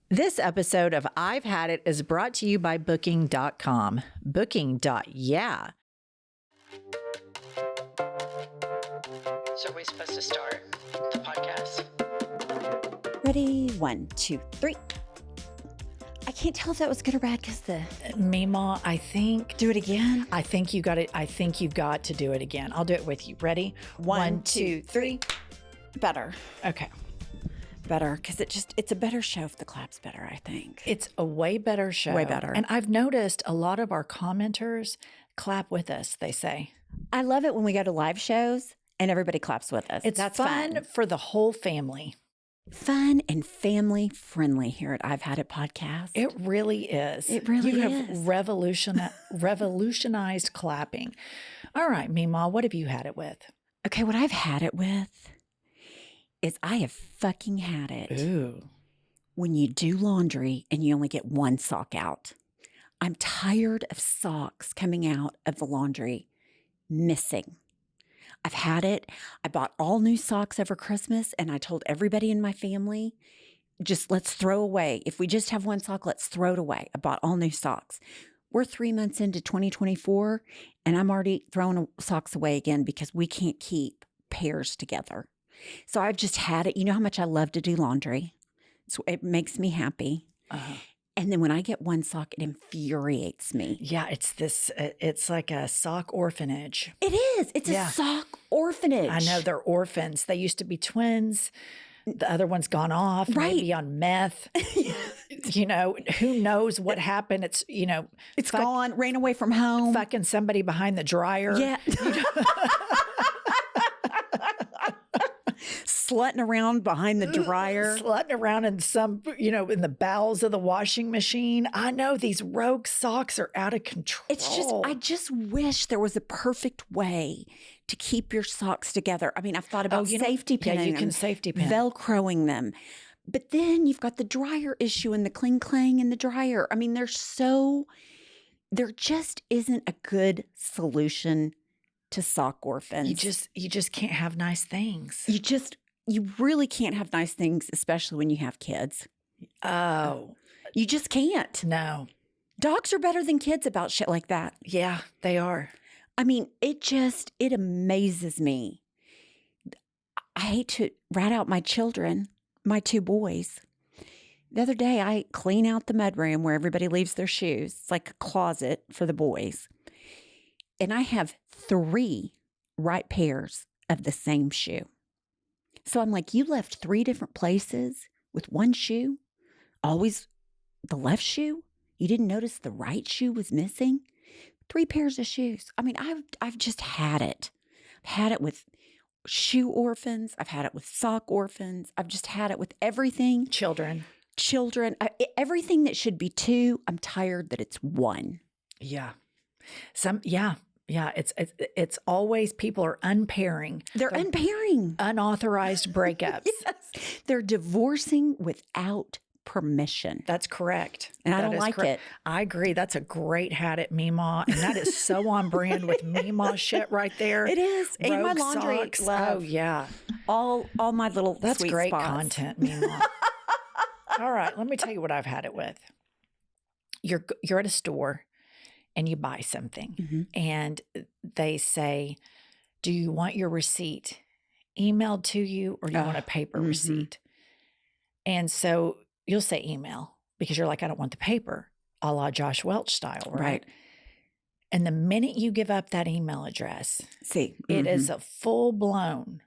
This episode of I've Had It is brought to you by Booking.com. Booking.YEAH. So are we supposed to start the podcast? Ready? 1, 2, 3. I can't tell if that was good or bad because the Mima, I think. do it again. I think you got it. I think you've got to do it again. I'll do it with you. Ready? 1, 2, 3. Better. Okay. Better because it's a better show if the clap's better, I think. It's a way better show. Way better. And I've noticed a lot of our commenters clap with us, they say. I love it when we go to live shows and everybody claps with us. That's fun for the whole family. Fun and family friendly here at I've Had It podcast. It really is. It really you is. have revolutionized clapping. All right, Mima, what have you had it with? Okay, what I've had it with is I have fucking had it. Ooh. When you do laundry and you only get one sock out. I'm tired of socks coming out of the laundry missing. I've had it. I bought all new socks over Christmas and I told everybody in my family, just let's throw away. If we just have one sock, let's throw it away. I bought all new socks. We're 3 months into 2024 and I'm already throwing socks away again because we can't keep pairs together. So I've just had it. You know how much I love to do laundry. So it makes me happy. And then when I get one sock, it infuriates me. Yeah, it's like a sock orphanage. It is. It's a sock orphanage. I know, they're orphans. They used to be twins. The other one's gone off, Right. maybe on meth. You know, who knows what happened? It's, you know. It's gone, ran away from home. Fucking somebody behind the dryer. Yeah. Slutting around behind the dryer. Slutting around in some, you know, in the bowels of the washing machine. I know these rogue socks are out of control. It's just, I just wish there was a perfect way to keep your socks together. I mean, I've thought about safety pinning them. Yeah, you can them, safety pin. Velcroing them. But then you've got the dryer issue and the cling clang in the dryer. I mean, there just isn't a good solution to sock orphans. You just can't have nice things. You really can't have nice things, especially when you have kids. Oh. You just can't. No. Dogs are better than kids about shit like that. Yeah, they are. I mean, it amazes me. I hate to rat out my children, my 2 boys. The other day, I clean out the mudroom where everybody leaves their shoes. It's like a closet for the boys. And I have 3 right pairs of the same shoe. So I'm like, you left 3 different places with one shoe? Always the left shoe? You didn't notice the right shoe was missing? 3 pairs of shoes. I mean, I've just had it. I've had it with shoe orphans. I've had it with sock orphans. I've just had it with everything. Children. Everything that should be 2, I'm tired that it's 1. Yeah. Yeah, it's always people are unpairing. They're unpairing. Unauthorized breakups. Yes. They're divorcing without permission. That's correct. And I don't like it. I agree. That's a great hat at Mima. And that is so on brand with Mima shit right there. It is. Rogue and my laundry socks. love. Oh, yeah. All my little That's sweet great spots. content, Mima. All right. Let me tell you what I've had it with. You're at a store and you buy something and they say, do you want your receipt emailed to you or do you want a paper receipt? And so you'll say email because you're like, I don't want the paper, a la Josh Welch style, right? And the minute you give up that email address, it is a full-blown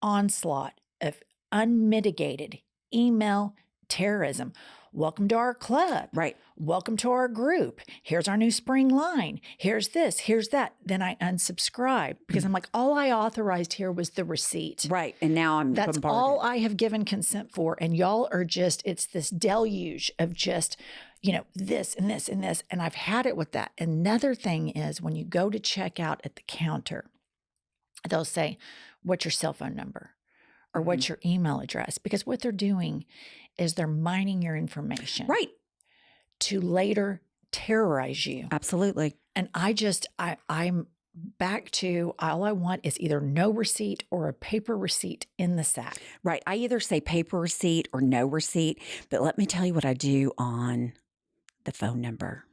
onslaught of unmitigated email terrorism. Welcome to our club. Right. Welcome to our group. Here's our new spring line. Here's this, here's that. Then I unsubscribe because I'm like, all I authorized here was the receipt. Right. And now That's bombarded. all I have given consent for. And y'all are just, it's this deluge of just, you know, this and this and this. And I've had it with that. Another thing is when you go to check out at the counter, they'll say, what's your cell phone number? Or what's your email address? Because what they're doing is they're mining your information. Right. To later terrorize you. Absolutely. And I'm back to all I want is either no receipt or a paper receipt in the sack. Right. I either say paper receipt or no receipt, but let me tell you what I do on the phone number.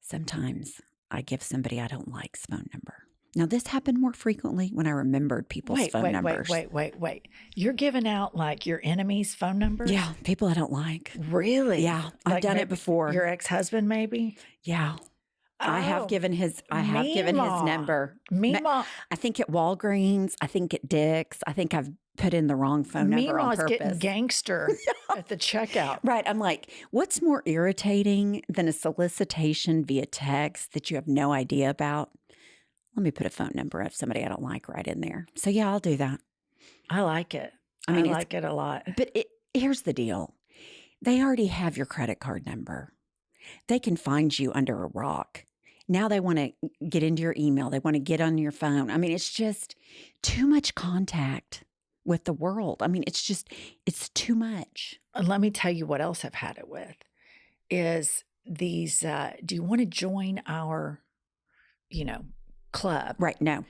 Sometimes I give somebody I don't like's phone number. Now, this happened more frequently when I remembered people's phone numbers. Wait. You're giving out like your enemy's phone numbers? Yeah, people I don't like. Really? Yeah, I've done it before. Your ex-husband, maybe? Yeah. I have given his Meemaw. number. Meemaw. I think at Walgreens, I think at Dick's, I think I've put in the wrong phone number on Meemaw's purpose. getting gangster at the checkout. Right. I'm like, what's more irritating than a solicitation via text that you have no idea about? Let me put a phone number of somebody I don't like right in there. So yeah, I'll do that. I like it. I mean, I like it a lot. But here's the deal. They already have your credit card number. They can find you under a rock. Now they want to get into your email. They want to get on your phone. I mean, it's just too much contact with the world. I mean, it's too much. And let me tell you what else I've had it with is these, do you want to join our, club? Right. No.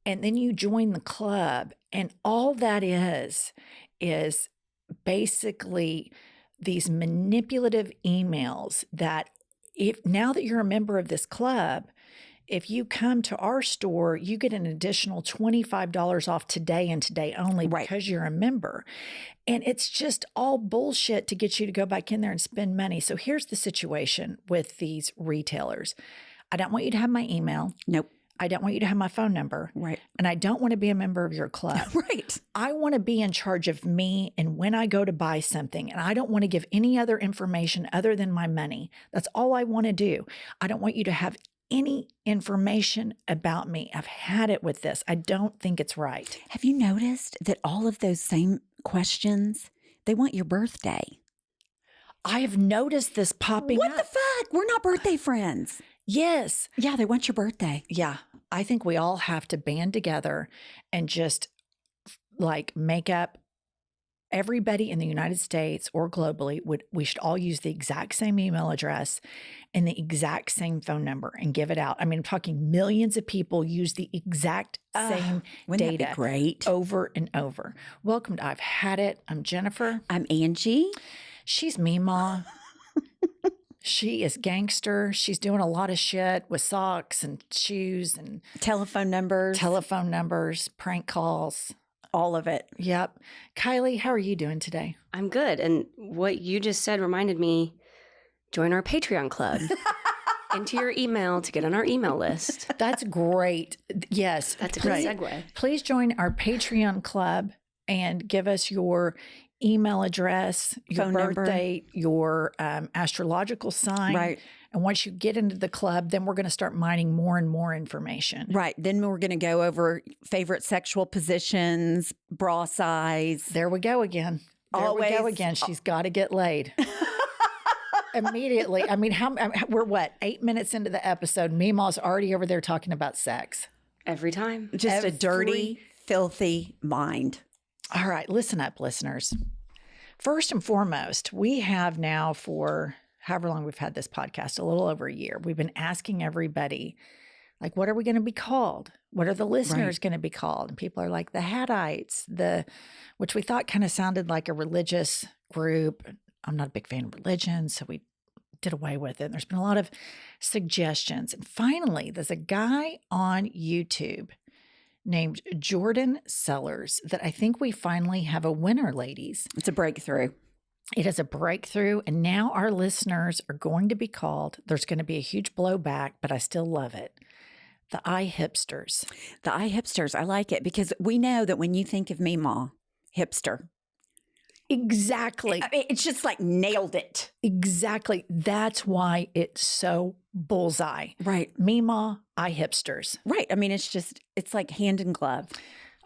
And then you join the club, and all that is basically these manipulative emails that if now that you're a member of this club, if you come to our store, you get an additional $25 off today and today only because you're a member. And it's just all bullshit to get you to go back in there and spend money. So here's the situation with these retailers. I don't want you to have my email. Nope. I don't want you to have my phone number. Right. And I don't want to be a member of your club. Right. I want to be in charge of me and when I go to buy something. And I don't want to give any other information other than my money. That's all I want to do. I don't want you to have any information about me. I've had it with this. I don't think it's right. Have you noticed that all of those same questions, they want your birthday? I have noticed this popping up. What the fuck? We're not birthday friends. Yes. Yeah, they want your birthday. Yeah. I think we all have to band together and just like make up everybody in the United States or globally we should all use the exact same email address and the exact same phone number and give it out. I mean, I'm talking millions of people use the exact same Wouldn't data that be great? over and over. Welcome to I've Had It. I'm Jennifer. I'm Angie. She's Meemaw. She is gangster. She's doing a lot of shit with socks and shoes and Telephone numbers, prank calls. all of it. Yep. Kylie, how are you doing today? I'm good. And what you just said reminded me, join our Patreon club. Enter your email to get on our email list. That's great. Yes. That's a good segue. Please join our Patreon club and give us your email address, your Phone number. birthday, your astrological sign. Right. And once you get into the club, then we're going to start mining more and more information. Right. Then we're going to go over favorite sexual positions, bra size. There we go again. There we go Always. again. She's got to get laid. Immediately. I mean, we're what, 8 minutes into the episode. Meemaw's already over there talking about sex. Every time. Just a dirty, filthy mind. All right, listen up, listeners. First and foremost, we have now for however long we've had this podcast, a little over a year, we've been asking everybody, like, what are we going to be called? What are the listeners going to be called? And people are like, the Hadites, which we thought kind of sounded like a religious group. I'm not a big fan of religion, so we did away with it. There's been a lot of suggestions. And finally, there's a guy on YouTube named Jordan Sellers that I think we finally have a winner, ladies. It's a breakthrough. It is a breakthrough. And now our listeners are going to be called, there's going to be a huge blowback, but I still love it. The iHipsters. The iHipsters. I like it because we know that when you think of Meemaw, hipster. Exactly. I mean, it's just like nailed it. Exactly. That's why it's so bullseye. Right. Meemaw, iHipsters. Right. I mean, it's like hand in glove.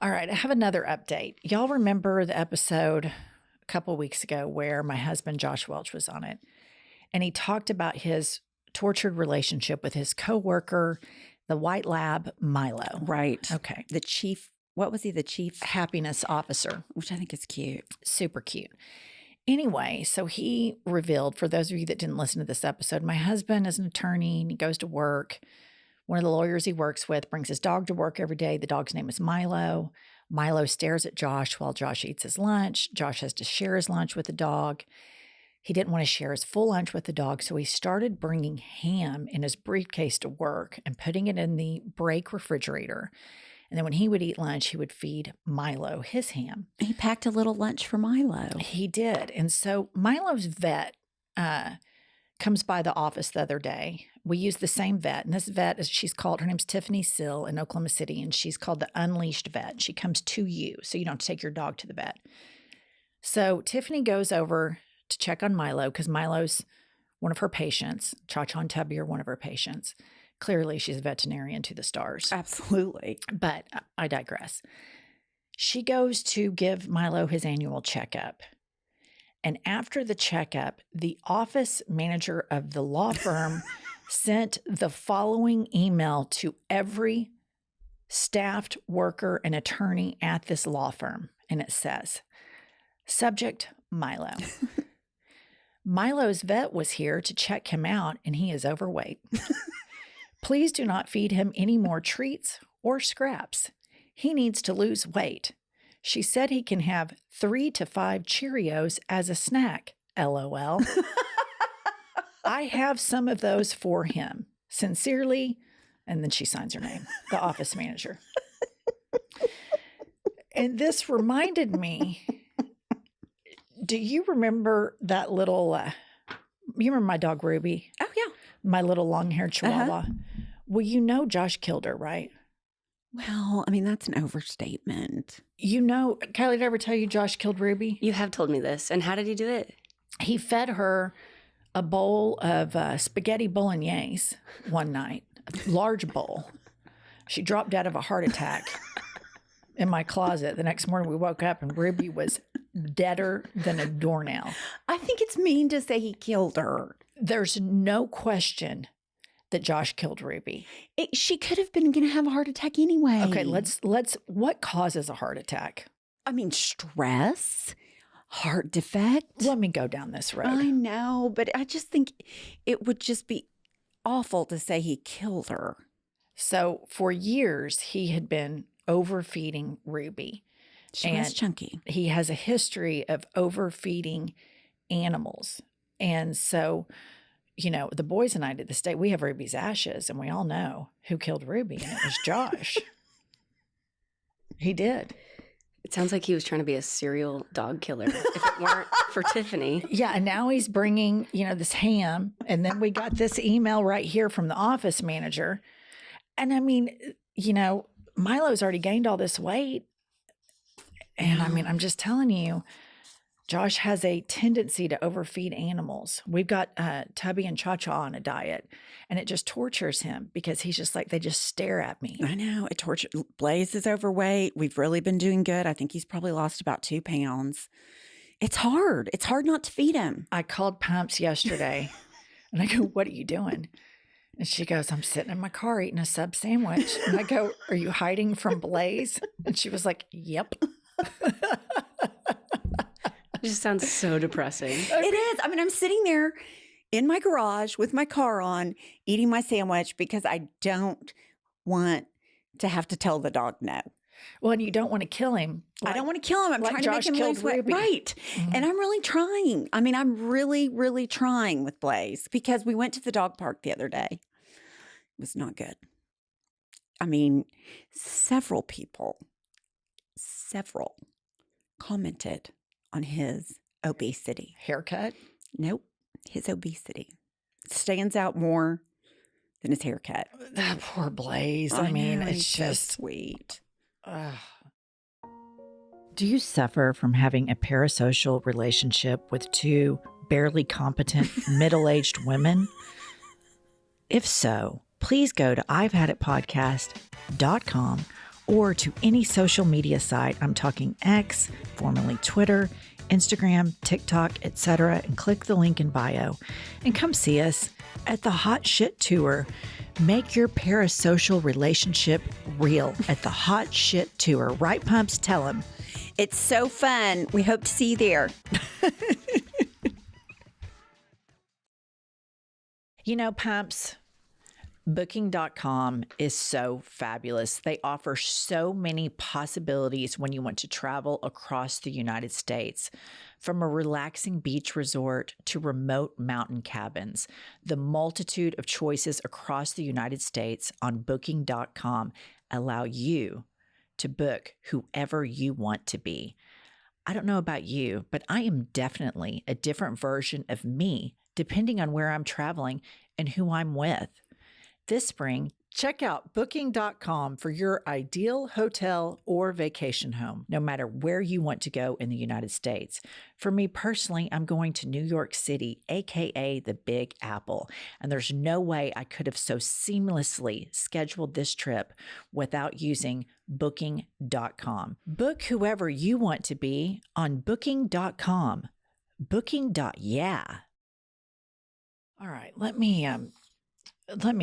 All right. I have another update. Y'all remember the episode a couple of weeks ago where my husband, Josh Welch, was on it. And he talked about his tortured relationship with his coworker, the white lab, Milo. Right. Okay. The chief, what was he? The chief Happiness officer. Which I think is cute. Super cute. Anyway, so he revealed, for those of you that didn't listen to this episode, my husband is an attorney and he goes to work One of the lawyers he works with brings his dog to work every day. The dog's name is Milo. Milo stares at Josh while Josh eats his lunch. Josh has to share his lunch with the dog. He didn't want to share his full lunch with the dog, so he started bringing ham in his briefcase to work and putting it in the break refrigerator. And then when he would eat lunch, he would feed Milo his ham. He packed a little lunch for Milo. He did. And so Milo's vet comes by the office the other day. We use the same vet. And this vet, her name's Tiffany Sill in Oklahoma City, and she's called the Unleashed Vet. She comes to you, so you don't have to take your dog to the vet. So Tiffany goes over to check on Milo because Milo's one of her patients. Cha-Cha and Tubby are one of her patients. Clearly, she's a veterinarian to the stars. Absolutely. But I digress. She goes to give Milo his annual checkup. And after the checkup, the office manager of the law firm sent the following email to every staffed worker and attorney at this law firm. And it says, subject, Milo. Milo's vet was here to check him out, and he is overweight. Please do not feed him any more treats or scraps. He needs to lose weight. She said he can have 3 to 5 Cheerios as a snack. LOL. I have some of those for him. Sincerely. And then she signs her name, the office manager. And this reminded me, do you remember that little, you remember my dog Ruby? Oh, yeah. My little long-haired Chihuahua. Well, you know Josh killed her, right? Well, I mean, that's an overstatement. You know, Kylie, did I ever tell you Josh killed Ruby? You have told me this. And how did he do it? He fed her a bowl of spaghetti bolognese one night, a large bowl. She dropped dead of a heart attack in my closet. The next morning we woke up and Ruby was deader than a doornail. I think it's mean to say he killed her. There's no question that Josh killed Ruby. She could have been going to have a heart attack anyway. Okay, let's, what causes a heart attack? I mean, stress, heart defect. Let me go down this road. I know, but I just think it would just be awful to say he killed her. So for years, he had been overfeeding Ruby. She was chunky. He has a history of overfeeding animals. And so, you know, the boys and I to this day, we have Ruby's ashes, and we all know who killed Ruby, and it was Josh. He did. It sounds like he was trying to be a serial dog killer if it weren't for Tiffany. Yeah, and now he's bringing, you know, this ham, and then we got this email right here from the office manager. And I mean, you know, Milo's already gained all this weight. And I mean, I'm just telling you, Josh has a tendency to overfeed animals. We've got Tubby and Cha-Cha on a diet, and it just tortures him because he's just like, they just stare at me. I know. It tortures. Blaze is overweight. We've really been doing good. I think he's probably lost about 2 pounds. It's hard. It's hard not to feed him. I called Pumps yesterday, and I go, what are you doing? And she goes, I'm sitting in my car eating a sub sandwich. And I go, are you hiding from Blaze? And she was like, yep. It just sounds so depressing. It is. I mean, I'm sitting there in my garage with my car on, eating my sandwich because I don't want to have to tell the dog no. Well, and you don't want to kill him. I don't want to kill him. I'm like trying Josh to make him lose weight. Ruby. Right. Mm-hmm. And I'm really trying. I mean, I'm really, really trying with Blaze because we went to the dog park the other day. It was not good. I mean, several people commented on his obesity. Haircut? Nope. His obesity stands out more than his haircut. That poor Blaze. I mean, know, it's he's just so sweet. Do you suffer from having a parasocial relationship with 2 barely competent middle-aged women? If so, please go to I'veHadItPodcast.com or to any social media site. I'm talking X, formerly Twitter, Instagram, TikTok, etc., and click the link in bio and come see us at the Hot Shit Tour. Make your parasocial relationship real at the Hot Shit Tour. Right, Pumps? Tell them. It's so fun. We hope to see you there. You know, Pumps, Booking.com is so fabulous. They offer so many possibilities when you want to travel across the United States. From a relaxing beach resort to remote mountain cabins, the multitude of choices across the United States on Booking.com allow you to book whoever you want to be. I don't know about you, but I am definitely a different version of me depending on where I'm traveling and who I'm with. This spring, check out Booking.com for your ideal hotel or vacation home, no matter where you want to go in the United States. For me personally, I'm going to New York City, aka the Big Apple, and there's no way I could have so seamlessly scheduled this trip without using Booking.com. Book whoever you want to be on Booking.com. Booking.YEAH. All right, let me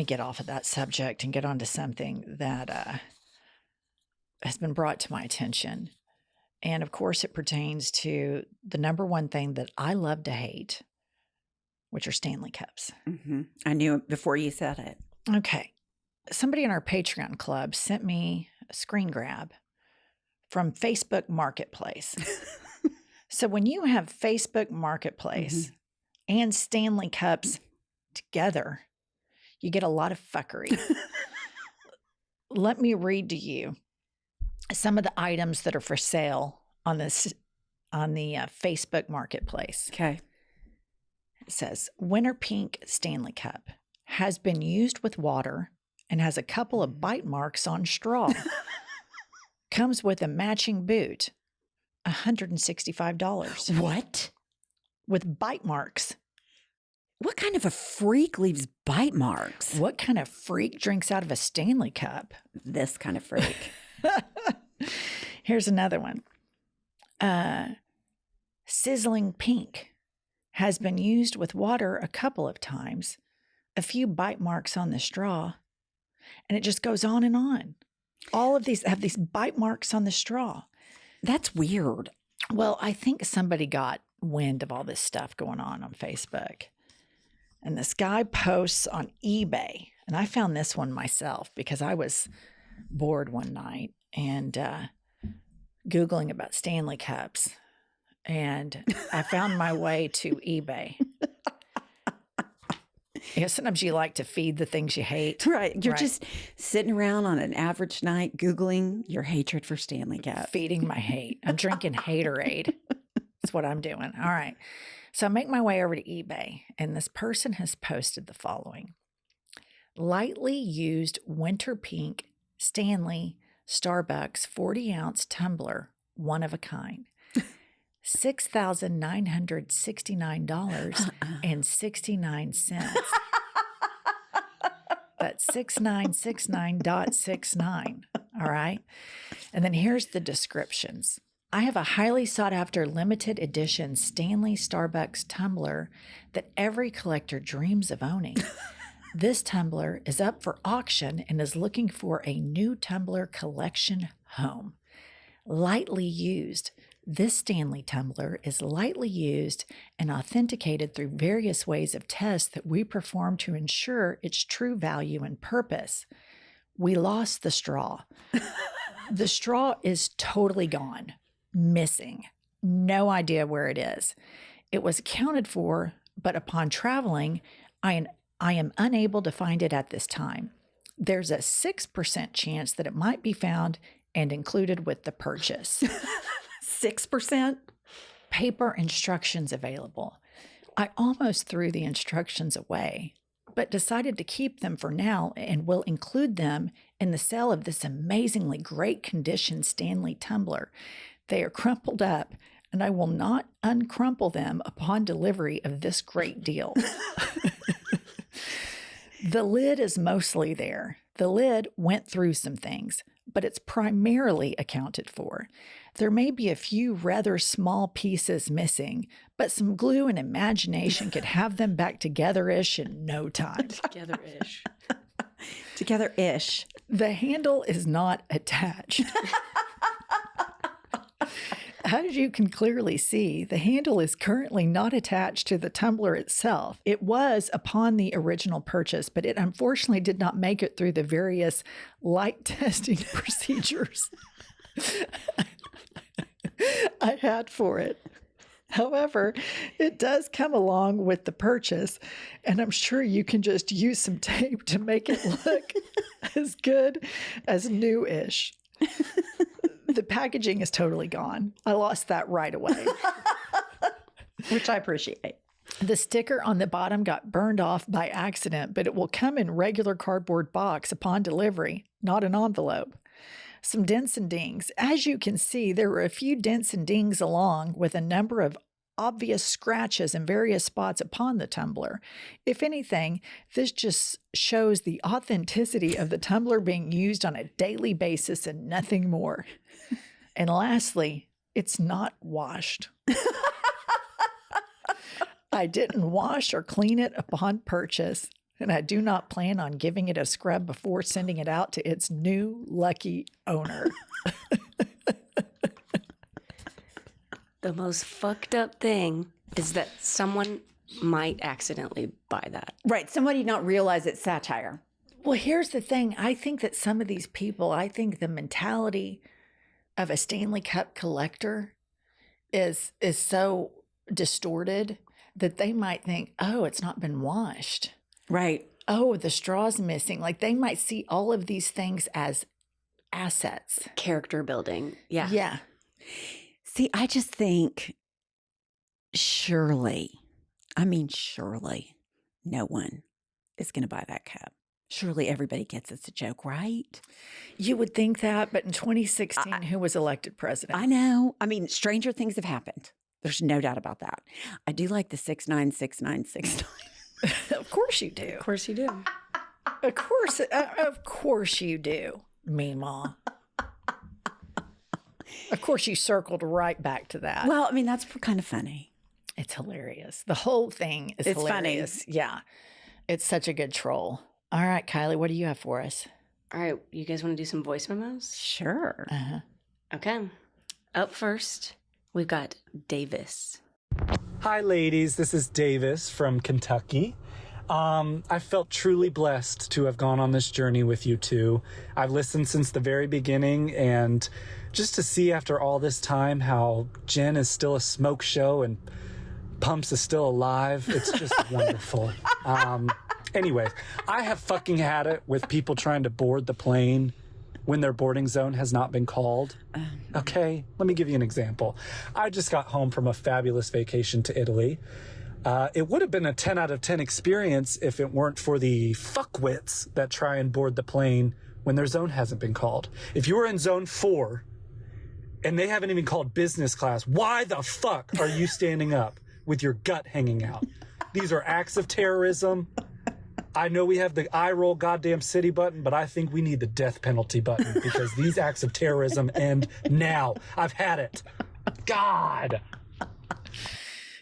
get off of that subject and get on to something that has been brought to my attention. And of course, it pertains to the number one thing that I love to hate, which are Stanley Cups. Mm-hmm. I knew it before you said it. Okay. Somebody in our Patreon club sent me a screen grab from Facebook Marketplace. So when you have Facebook Marketplace and Stanley Cups together, you get a lot of fuckery. Let me read to you some of the items that are for sale on the Facebook Marketplace. Okay. It says, Winter Pink Stanley Cup has been used with water and has a couple of bite marks on straw. Comes with a matching boot, $165. What? With bite marks. What kind of a freak leaves bite marks? What kind of freak drinks out of a Stanley Cup? This kind of freak. Here's another one. Sizzling Pink has been used with water a couple of times, a few bite marks on the straw, and it just goes on and on. All of these have these bite marks on the straw. That's weird. Well, I think somebody got wind of all this stuff going on Facebook. And this guy posts on eBay. And I found this one myself because I was bored one night and Googling about Stanley Cups. And I found my way to eBay. You know, sometimes you like to feed the things you hate. Right. You're just sitting around on an average night Googling your hatred for Stanley Cup. Feeding my hate. I'm drinking Haterade. That's what I'm doing. All right. So I make my way over to eBay, and this person has posted the following. Lightly used Winter Pink Stanley Starbucks 40-ounce tumbler, one of a kind. $6,969.69. That's 6969.69. All right. And then here's the descriptions. I have a highly sought after limited edition Stanley Starbucks tumbler that every collector dreams of owning. This tumbler is up for auction and is looking for a new tumbler collection home. Lightly used. This Stanley tumbler is lightly used and authenticated through various ways of tests that we perform to ensure its true value and purpose. We lost the straw. The straw is totally gone. Missing. No idea where it is. It was accounted for, but upon traveling, I am unable to find it at this time. There's a 6% chance that it might be found and included with the purchase. 6%? Paper instructions available. I almost threw the instructions away, but decided to keep them for now and will include them in the sale of this amazingly great condition Stanley tumbler. They are crumpled up, and I will not uncrumple them upon delivery of this great deal. The lid is mostly there. The lid went through some things, but it's primarily accounted for. There may be a few rather small pieces missing, but some glue and imagination could have them back together-ish in no time. Together-ish. Together-ish. The handle is not attached. As you can clearly see, the handle is currently not attached to the tumbler itself. It was upon the original purchase, but it unfortunately did not make it through the various light testing procedures I had for it. However, it does come along with the purchase, and I'm sure you can just use some tape to make it look as good as new-ish. The packaging is totally gone. I lost that right away. Which I appreciate. The sticker on the bottom got burned off by accident, but it will come in regular cardboard box upon delivery, not an envelope. Some dents and dings. As you can see, there were a few dents and dings along with a number of obvious scratches in various spots upon the tumbler. If anything, this just shows the authenticity of the tumbler being used on a daily basis and nothing more. And lastly, it's not washed. I didn't wash or clean it upon purchase, and I do not plan on giving it a scrub before sending it out to its new lucky owner. The most fucked up thing is that someone might accidentally buy that. Right. Somebody not realize it's satire. Well, here's the thing. I think that some of these people, I think the mentality of a Stanley Cup collector is so distorted that they might think, oh, it's not been washed. Right. Oh, the straw's missing. Like they might see all of these things as assets. Character building. Yeah. Yeah. See, I just think surely no one is going to buy that cup. Surely everybody gets it's a joke, right? You would think that, but in 2016, who was elected president? I know. I mean, stranger things have happened. There's no doubt about that. I do like the 696969. Of course you do. Of course you do. Of course you do, Meemaw. Of course you circled right back to that. Well, I mean, that's kind of funny. It's hilarious. The whole thing is hilarious. Funny. Yeah. It's such a good troll. All right, Kylie, what do you have for us? All right. You guys want to do some voice memos? Sure. Uh-huh. Okay. Up first, we've got Davis. Hi, ladies. This is Davis from Kentucky. I felt truly blessed to have gone on this journey with you two. I've listened since the very beginning, and just to see after all this time how Jen is still a smoke show and Pumps is still alive, it's just wonderful. Anyway, I have fucking had it with people trying to board the plane when their boarding zone has not been called. Okay, let me give you an example. I just got home from a fabulous vacation to Italy. It would have been a 10 out of 10 experience if it weren't for the fuckwits that try and board the plane when their zone hasn't been called. If you were in zone 4 and they haven't even called business class, why the fuck are you standing up with your gut hanging out? These are acts of terrorism. I know we have the eye roll goddamn city button, but I think we need the death penalty button because these acts of terrorism end now. I've had it. God.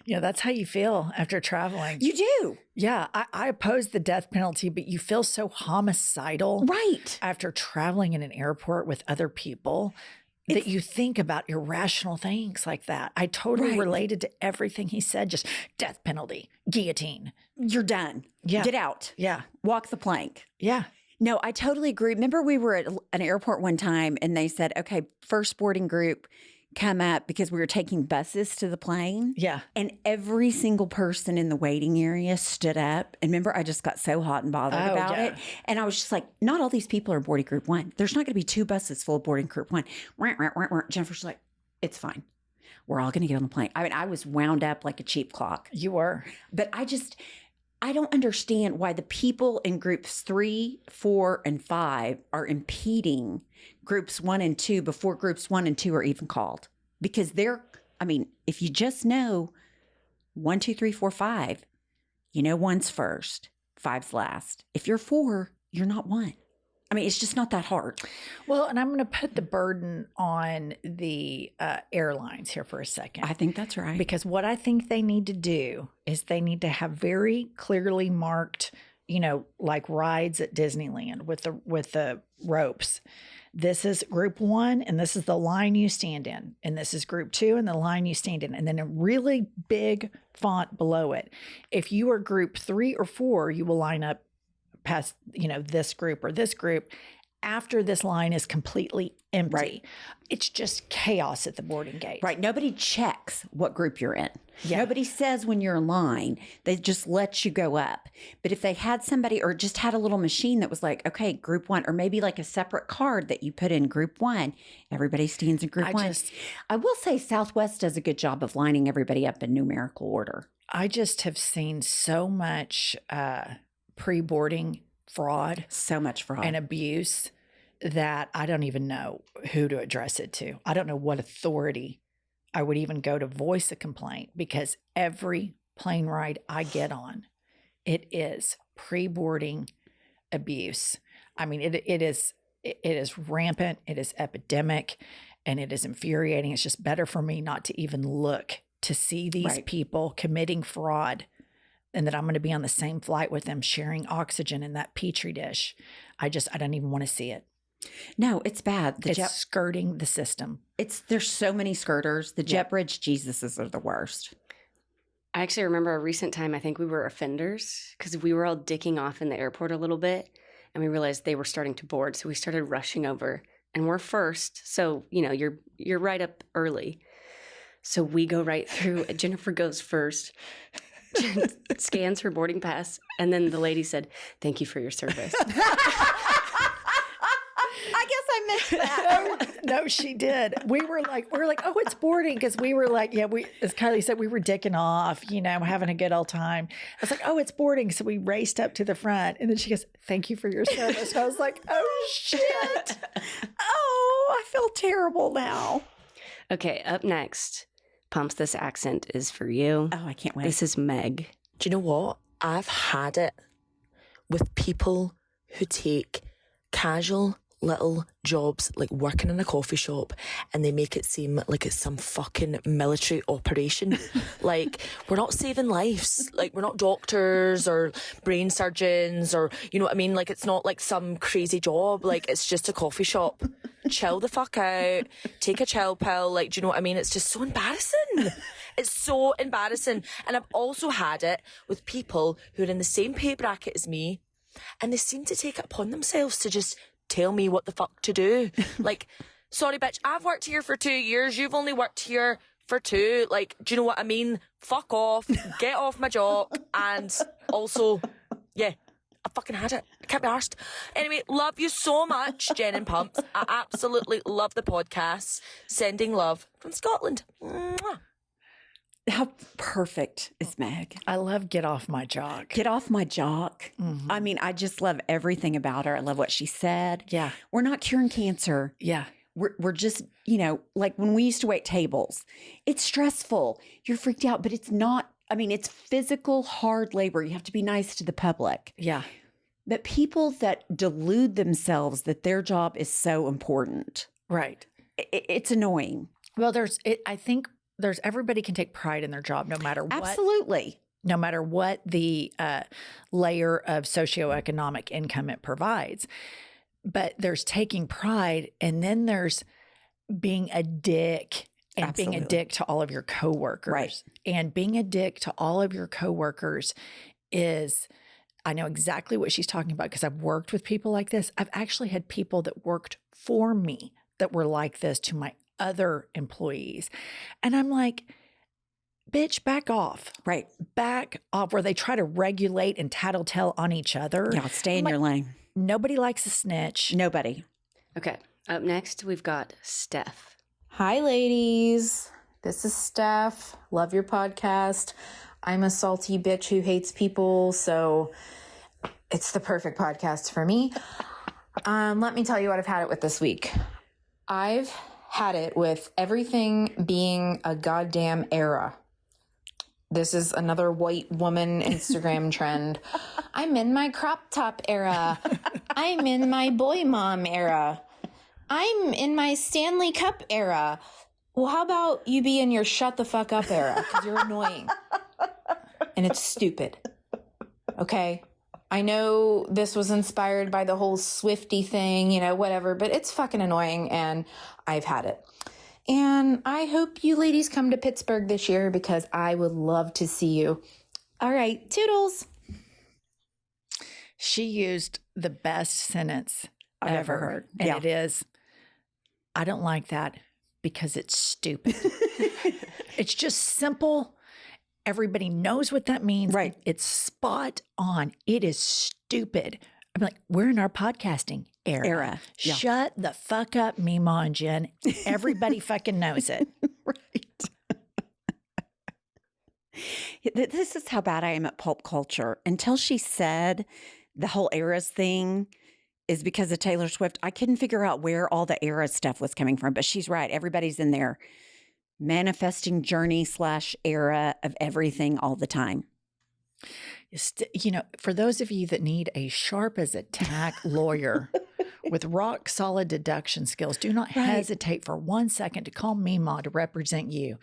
Yeah, that's how you feel after traveling. You do. Yeah, I oppose the death penalty, but you feel so homicidal. Right. After traveling in an airport with other people that you think about irrational things like that. I totally related to everything he said. Just death penalty, guillotine. You're done. Yeah. Get out. Yeah. Walk the plank. Yeah. No, I totally agree. Remember we were at an airport one time and they said, okay, first boarding group come up because we were taking buses to the plane. Yeah. And every single person in the waiting area stood up. And remember, I just got so hot and bothered about it. And I was just like, not all these people are boarding group 1. There's not going to be 2 buses full of boarding group 1. Jennifer's like, it's fine. We're all going to get on the plane. I mean, I was wound up like a cheap clock. You were. But I don't understand why the people in groups 3, 4, and 5 are impeding groups 1 and 2 before groups 1 and 2 are even called. Because if you just know 1, 2, 3, 4, 5, you know 1's first, 5's last. If you're 4, you're not 1. I mean, it's just not that hard. Well, and I'm going to put the burden on the airlines here for a second. I think that's right. Because what I think they need to do is they need to have very clearly marked like rides at Disneyland with the ropes. This is group 1, and this is the line you stand in. And this is group 2, and the line you stand in. And then a really big font below it. If you are group 3 or 4, you will line up past, this group or this group after this line is completely empty. Right. It's just chaos at the boarding gate. Right. Nobody checks what group you're in. Yeah. Nobody says when you're in line. They just let you go up. But if they had somebody or just had a little machine that was like, okay, group 1, or maybe like a separate card that you put in group 1, everybody stands in group 1. I will say Southwest does a good job of lining everybody up in numerical order. I just have seen so much pre-boarding fraud. So much fraud. And abuse that I don't even know who to address it to. I don't know what authority I would even go to voice a complaint, because every plane ride I get on, it is pre-boarding abuse. I mean, it is rampant, it is epidemic, and it is infuriating. It's just better for me not to even look to see these people committing fraud, and that I'm going to be on the same flight with them sharing oxygen in that Petri dish. I don't even want to see it. No, it's bad. It's skirting the system. There's so many skirters. The jet bridge Jesuses are the worst. I actually remember a recent time, I think we were offenders because we were all dicking off in the airport a little bit, and we realized they were starting to board. So we started rushing over, and we're first. So, you're right up early. So we go right through. Jennifer goes first, scans her boarding pass, and then the lady said, "Thank you for your service." I guess I missed that. No, she did. We were like, oh, it's boarding, because we were like, as Kylie said, we were dicking off, having a good old time. I was like, oh, it's boarding. So we raced up to the front, and then she goes, "Thank you for your service." And I was like, oh shit. Oh, I feel terrible now. Okay, up next, Pumps, this accent is for you. Oh, I can't wait. This is Meg. Do you know what? I've had it with people who take casual little jobs like working in a coffee shop, and they make it seem like it's some fucking military operation. Like, we're not saving lives. Like, we're not doctors or brain surgeons, or, you know what I mean? Like, it's not like some crazy job. Like, it's just a coffee shop. Chill the fuck out. Take a chill pill. Like, do you know what I mean? It's just so embarrassing. It's so embarrassing. And I've also had it with people who are in the same pay bracket as me, and they seem to take it upon themselves to just tell me what the fuck to do. Like, sorry, bitch, I've worked here for 2 years. You've only worked here for 2. Like, do you know what I mean? Fuck off. Get off my job. And also, I fucking had it. I can't be arsed. Anyway, love you so much, Jen and Pumps. I absolutely love the podcast. Sending love from Scotland. Mwah. How perfect is Meg? I love Get Off My Jock. Get off my jock. Mm-hmm. I mean, I just love everything about her. I love what she said. Yeah. We're not curing cancer. Yeah. We're just, like when we used to wait tables, it's stressful. You're freaked out, but it's not. I mean, it's physical, hard labor. You have to be nice to the public. Yeah. But people that delude themselves that their job is so important. Right. It's annoying. Well, I think everybody can take pride in their job, no matter what. Absolutely. No matter what the layer of socioeconomic income it provides. But there's taking pride, and then there's being a dick and being a dick to all of your coworkers. Right. And being a dick to all of your coworkers I know exactly what she's talking about, because I've worked with people like this. I've actually had people that worked for me that were like this to my other employees. And I'm like, bitch, back off. Right. Back off, where they try to regulate and tattletale on each other. Yeah, stay in your lane. Nobody likes a snitch. Nobody. Okay, up next, we've got Steph. Hi, ladies. This is Steph. Love your podcast. I'm a salty bitch who hates people, so it's the perfect podcast for me. Let me tell you what I've had it with this week. I've had it with everything being a goddamn era. This is another white woman Instagram trend. I'm in my crop top era. I'm in my boy mom era. I'm in my Stanley Cup era. Well, how about you be in your shut the fuck up era? Because you're annoying. And it's stupid. Okay? I know this was inspired by the whole Swiftie thing, whatever, but it's fucking annoying and I've had it. And I hope you ladies come to Pittsburgh this year because I would love to see you. All right, toodles. She used the best sentence I've ever heard. And Yeah. it is, I don't like that because it's stupid. It's just simple. Everybody knows what that means. Right. It's spot on. It is stupid. I'm like, we're in our podcasting era. Yeah. Shut the fuck up, Mima and Jen. Everybody fucking knows it. Right. This is how bad I am at pulp culture. Until she said the whole eras thing is because of Taylor Swift, I couldn't figure out where all the era stuff was coming from. But she's right. Everybody's in there manifesting journey / era of everything all the time. For those of you that need a sharp as a tack lawyer with rock solid deduction skills, do not hesitate for 1 second to call Mima to represent you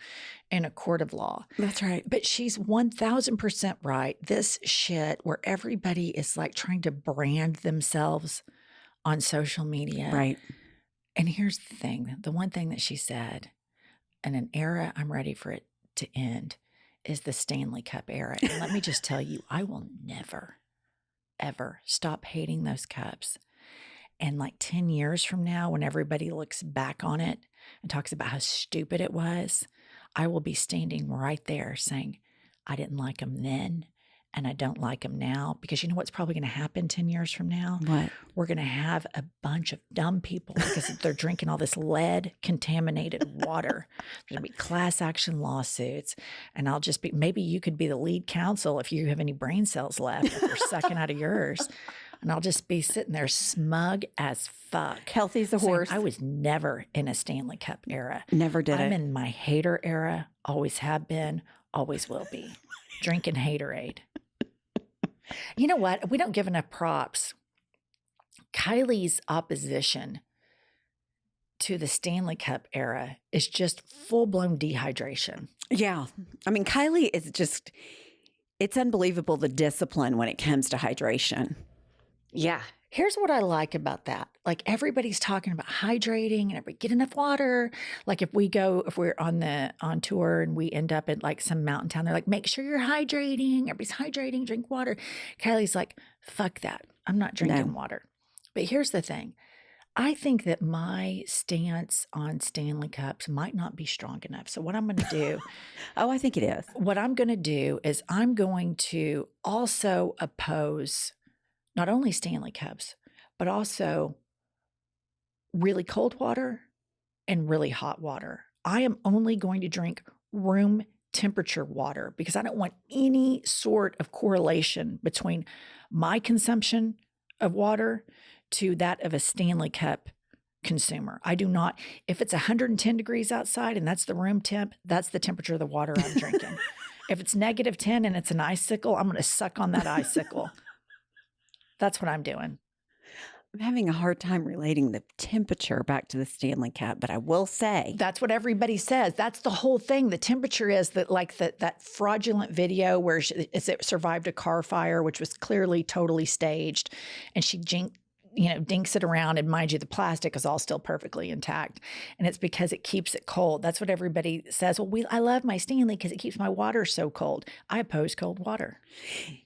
in a court of law. That's right. But she's 1000% right. This shit where everybody is like trying to brand themselves on social media. Right. And here's the thing. The one thing that she said, in an era I'm ready for it to end, is the Stanley Cup era. And let me just tell you, I will never, ever stop hating those cups. And like 10 years from now, when everybody looks back on it and talks about how stupid it was, I will be standing right there saying, I didn't like them then and I don't like them now. Because you know what's probably going to happen 10 years from now? What? We're going to have a bunch of dumb people because they're drinking all this lead contaminated water. There's going to be class action lawsuits. And I'll just be, maybe you could be the lead counsel if you have any brain cells left, if they're sucking out of yours. And I'll just be sitting there smug as fuck. Healthy as a saying, horse. I was never in a Stanley Cup era. Never did I'm it. in my hater era. Always have been. Always will be. Drinking Haterade. You know what? We don't give enough props. Kylie's opposition to the Stanley Cup era is just full-blown dehydration. Yeah. I mean, Kylie is just, it's unbelievable the discipline when it comes to hydration. Yeah. Here's what I like about that. Like everybody's talking about hydrating and everybody get enough water. Like if we're on tour and we end up at like some mountain town, they're like, make sure you're hydrating. Everybody's hydrating, drink water. Kylie's like, fuck that. I'm not drinking water. But here's the thing. I think that my stance on Stanley Cups might not be strong enough. So what I'm going to do. Oh, I think it is. What I'm going to do is I'm going to also oppose not only Stanley Cups, but also really cold water and really hot water. I am only going to drink room temperature water because I don't want any sort of correlation between my consumption of water to that of a Stanley Cup consumer. I do not, if it's 110 degrees outside and that's the room temp, that's the temperature of the water I'm drinking. If it's -10 and it's an icicle, I'm going to suck on that icicle. That's what I'm doing. I'm having a hard time relating the temperature back to the Stanley Cup, but I will say. That's what everybody says. That's the whole thing. The temperature is that like that fraudulent video where it survived a car fire, which was clearly totally staged. And she dinks it around, and mind you, the plastic is all still perfectly intact. And it's because it keeps it cold. That's what everybody says. Well, I love my Stanley because it keeps my water so cold. I oppose cold water.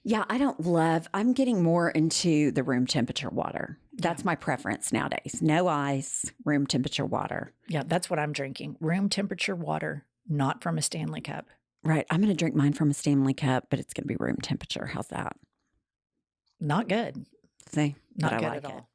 Yeah, I'm getting more into the room temperature water. That's my preference nowadays. No ice, room temperature water. Yeah, that's what I'm drinking. Room temperature water, not from a Stanley Cup. Right. I'm going to drink mine from a Stanley Cup, but it's going to be room temperature. How's that? Not good. See? Not but good I like at it. all.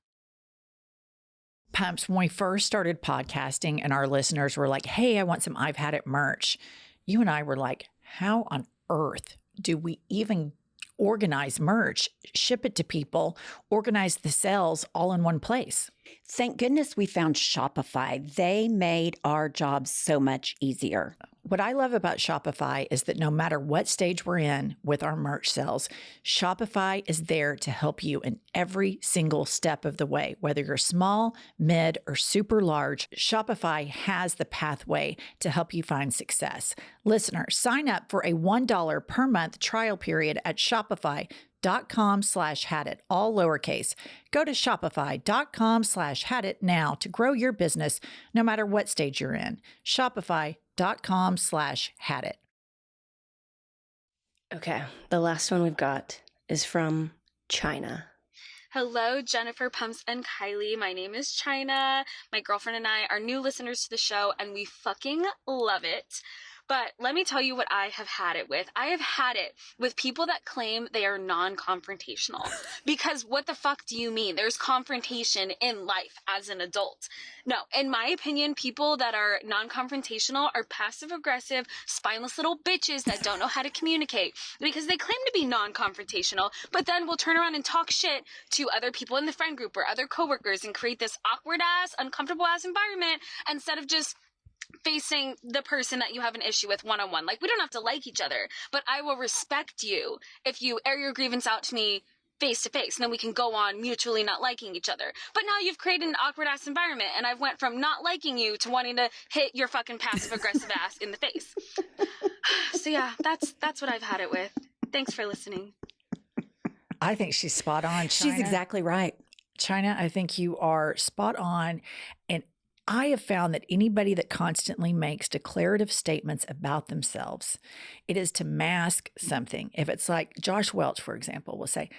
Pumps, when we first started podcasting and our listeners were like, hey, I want some I've Had It merch, you and I were like, how on earth do we even organize merch, ship it to people, organize the sales all in one place? Thank goodness we found Shopify. They made our job so much easier. What I love about Shopify is that no matter what stage we're in with our merch sales, Shopify is there to help you in every single step of the way. Whether you're small, mid, or super large, Shopify has the pathway to help you find success. Listeners, sign up for a $1 per month trial period at Shopify.com/MAMA Shopify.com/hadit, all lowercase. Go to Shopify.com/hadit now to grow your business no matter what stage you're in. Shopify.com/hadit. Okay, the last one we've got is from China. Hello, Jennifer, Pumps, and Kylie. My name is China. My girlfriend and I are new listeners to the show, and we fucking love it. But let me tell you what I have had it with. I have had it with people that claim they are non-confrontational. Because what the fuck do you mean? There's confrontation in life as an adult. No, in my opinion, people that are non-confrontational are passive-aggressive, spineless little bitches that don't know how to communicate. Because they claim to be non-confrontational, but then will turn around and talk shit to other people in the friend group or other coworkers and create this awkward-ass, uncomfortable-ass environment instead of just facing the person that you have an issue with one-on-one. Like, we don't have to like each other, but I will respect you if you air your grievance out to me face to face, and then we can go on mutually not liking each other. But now you've created an awkward ass environment, and I've went from not liking you to wanting to hit your fucking passive aggressive ass in the face. So yeah, that's what I've had it with. Thanks for listening. I think she's spot on, China. She's exactly right. China, I think you are spot on. And I have found that anybody that constantly makes declarative statements about themselves, it is to mask something. If it's like Josh Welch, for example, will say,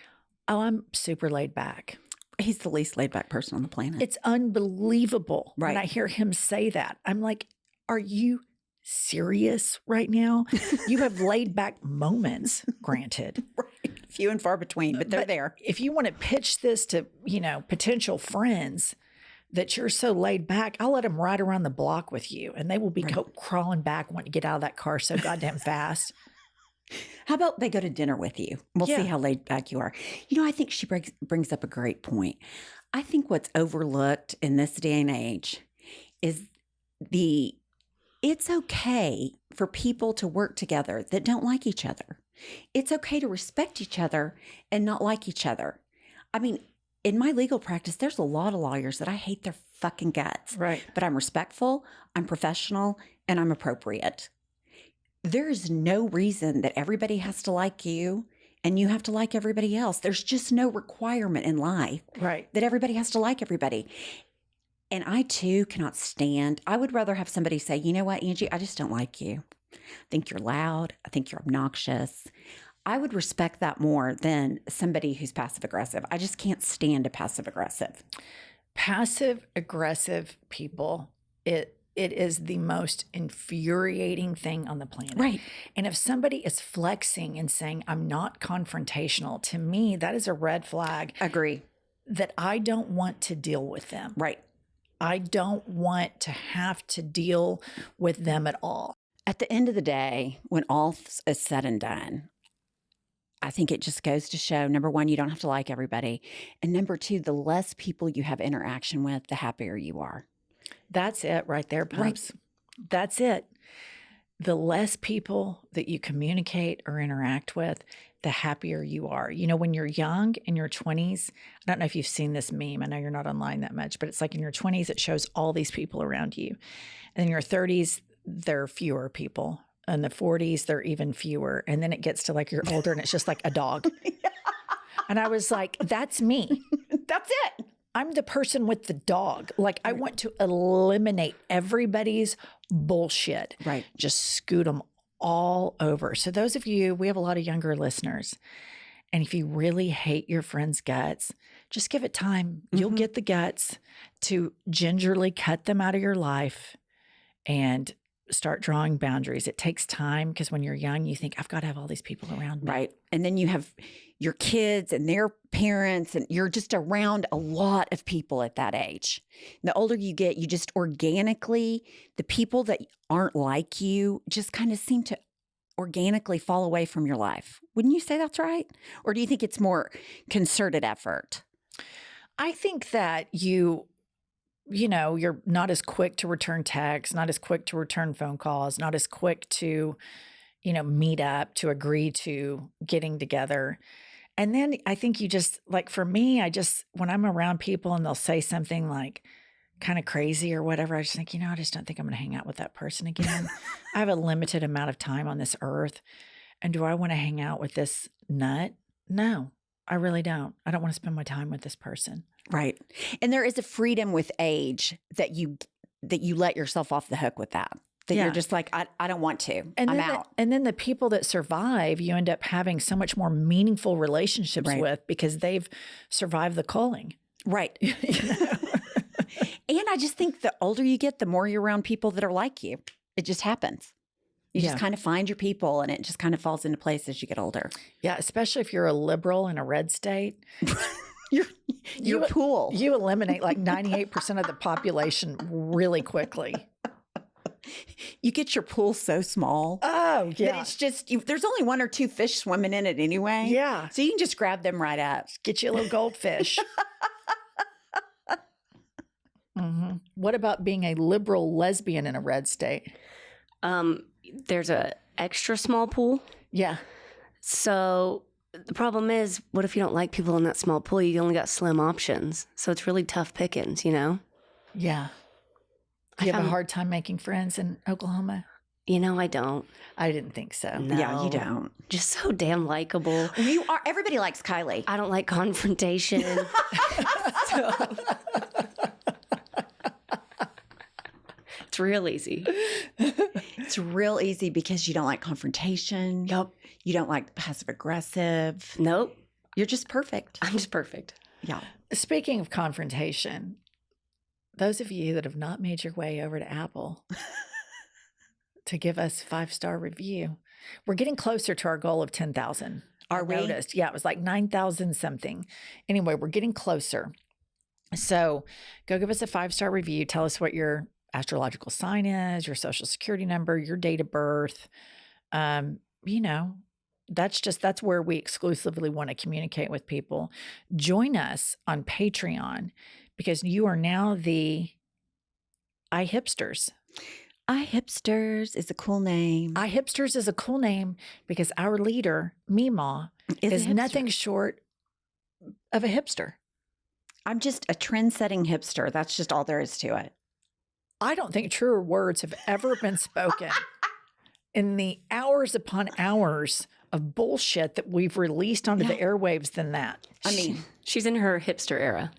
"Oh, I'm super laid back." He's the least laid back person on the planet. It's unbelievable Right. when I hear him say that. I'm like, are you serious right now? You have laid back moments, granted. Right. Few and far between, but they're there. If you want to pitch this to, potential friends that you're so laid back, I'll let them ride around the block with you and they will be crawling back wanting to get out of that car so goddamn fast. How about they go to dinner with you? We'll see how laid back you are. I think she brings up a great point. I think what's overlooked in this day and age is it's okay for people to work together that don't like each other. It's okay to respect each other and not like each other. I mean, in my legal practice, there's a lot of lawyers that I hate their fucking guts. Right. But I'm respectful, I'm professional, and I'm appropriate. There's no reason that everybody has to like you and you have to like everybody else. There's just no requirement in life that everybody has to like everybody. And I too cannot stand, I would rather have somebody say, "You know what, Angie, I just don't like you. I think you're loud. I think you're obnoxious." I would respect that more than somebody who's passive aggressive. I just can't stand a passive aggressive. Passive aggressive people, it is the most infuriating thing on the planet. Right. And if somebody is flexing and saying, "I'm not confrontational," to me, that is a red flag. Agree. That I don't want to deal with them. Right. I don't want to have to deal with them at all. At the end of the day, when all is said and done, I think it just goes to show, number one, you don't have to like everybody. And number two, the less people you have interaction with, the happier you are. That's it right there, Pumps. Right. That's it. The less people that you communicate or interact with, the happier you are. When you're young, in your 20s, I don't know if you've seen this meme. I know you're not online that much, but it's like in your 20s, it shows all these people around you. And in your 30s, there are fewer people. In the 40s, there are even fewer. And then it gets to like you're older and it's just like a dog. And I was like, that's me. That's it. I'm the person with the dog. Like, I want to eliminate everybody's bullshit. Right. Just scoot them all over. So those of you, we have a lot of younger listeners. And if you really hate your friend's guts, just give it time. You'll get the guts to gingerly cut them out of your life and start drawing boundaries. It takes time because when you're young, you think, I've got to have all these people around me. Right. And then you have your kids and their parents, and you're just around a lot of people at that age. And the older you get, you just organically, the people that aren't like you just kind of seem to organically fall away from your life. Wouldn't you say that's right? Or do you think it's more concerted effort? I think that you're not as quick to return texts, not as quick to return phone calls, not as quick to, meet up, to agree to getting together. And then I think you just, like for me, when I'm around people and they'll say something like kind of crazy or whatever, I just think, I just don't think I'm going to hang out with that person again. I have a limited amount of time on this earth. And do I want to hang out with this nut? No. I really don't. I don't want to spend my time with this person. Right. And there is a freedom with age that you let yourself off the hook with that. That Yeah. you're just like, I don't want to. And I'm then out. and then the people that survive, you end up having so much more meaningful relationships Right. with because they've survived the culling. Right. You know? And I just think the older you get, the more you're around people that are like you. It just happens. You Yeah. just kind of find your people and it just kind of falls into place as you get older. Yeah, especially if you're a liberal in a red state. Your pool. You eliminate like 98% of the population really quickly. You get your pool so small Oh, that yeah. it's just, there's only one or two fish swimming in it anyway. Yeah. So you can just grab them right up. Get you a little goldfish. What about being a liberal lesbian in a red state? There's a extra small pool. Yeah. So the problem is, what if you don't like people in that small pool? You only got slim options. So it's really tough pickings, you know? Yeah. You have a hard time making friends in Oklahoma? You know, I don't. I didn't think so. No. Yeah, you don't. Just so damn likable. You are. Everybody likes Kylie. I don't like confrontation. It's real easy. It's real easy because you don't like confrontation. Yup. You don't like passive aggressive. Nope. You're just perfect. I'm just perfect. Yeah. Speaking of confrontation, those of you that have not made your way over to Apple to give us 5-star review, we're getting closer to our goal of 10,000. Are we? Noticed. Yeah, it was like 9,000 something. Anyway, we're getting closer. So go give us a 5-star review. Tell us what your astrological sign is, your social security number, your date of birth. You know, that's where we exclusively want to communicate with people. Join us on Patreon because you are now the iHipsters. iHipsters is a cool name. iHipsters is a cool name because our leader, Memo, is a hipster. nothing short of a hipster. I'm just a trend-setting hipster. That's just all there is to it. I don't think truer words have ever been spoken in the hours upon hours of bullshit that we've released onto the airwaves than that. I mean, She's in her hipster era.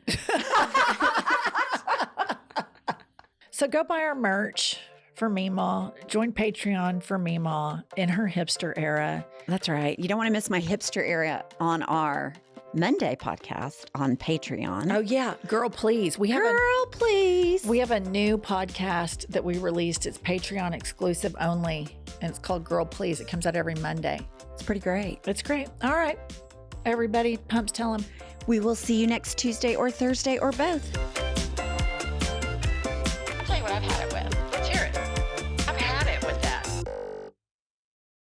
So go buy our merch for Mima. Join Patreon for Mima in her hipster era. that's right. You don't want to miss my hipster era on our Monday podcast on Patreon. Oh yeah, girl, please. We have Girl, please. we have a new podcast that we released. It's Patreon exclusive only, and it's called Girl Please. It comes out every Monday. It's pretty great. It's great. All right, everybody, Pumps, tell them. We will see you next Tuesday or Thursday or both.